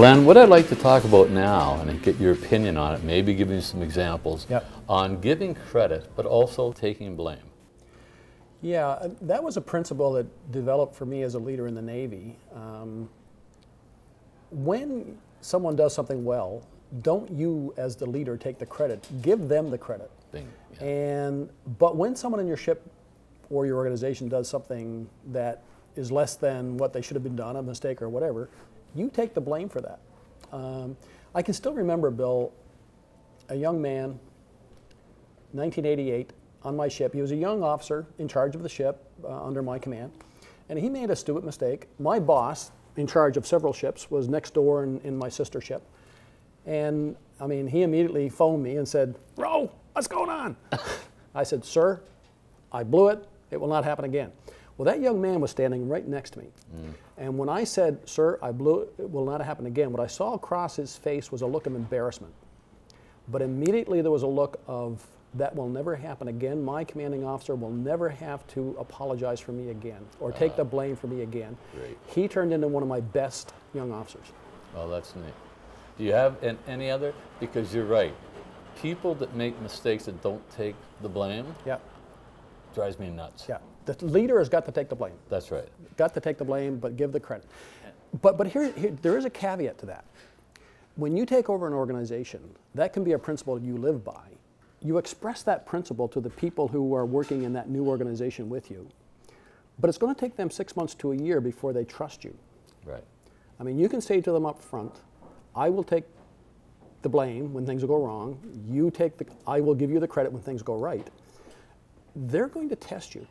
Glenn, what I'd like to talk about now, and get your opinion on it, maybe give you some examples, on giving credit, but also taking blame. Yeah, that was a principle that developed for me as a leader in the Navy. When someone does something well, don't you as the leader take the credit, give them the credit. But when someone in your ship or your organization does something that is less than what they should have been done, a mistake or whatever, you take the blame for that. I can still remember, Bill, a young man, 1988, on my ship. He was a young officer in charge of the ship under my command, and he made a stupid mistake. My boss, in charge of several ships, was next door in my sister ship. And I mean, he immediately phoned me and said, "Rowe, what's going on?" I said, "Sir, I blew it. It will not happen again." Well, that young man was standing right next to me. And when I said, "Sir, I blew it, it will not happen again," what I saw across his face was a look of embarrassment. But immediately there was a look of, that will never happen again. My commanding officer will never have to apologize for me again or take the blame for me again. Great. He turned into one of my best young officers. Oh, that's neat. Do you have any other? Because you're right. People that make mistakes that don't take the blame drives me nuts. Yeah, the leader has got to take the blame. That's right. Got to take the blame, but give the credit. But here there is a caveat to that. When you take over an organization, that can be a principle you live by. You express that principle to the people who are working in that new organization with you, but it's going to take them 6 months to a year before they trust you. Right. I mean, you can say to them up front, "I will take the blame when things go wrong. I will give you the credit when things go right." They're going to test you,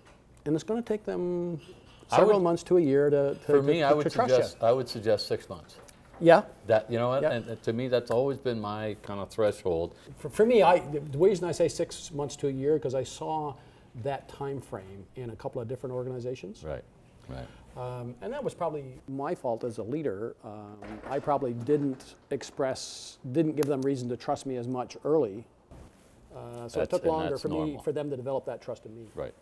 and it's going to take them several months to a year to trust you. I would suggest 6 months. Yeah. That, you know what, and to me that's always been my kind of threshold. For me, the reason I say 6 months to a year, because I saw that time frame in a couple of different organizations. Right, right. And that was probably my fault as a leader. I probably didn't give them reason to trust me as much early. So it took longer for them to develop that trust in me. Right.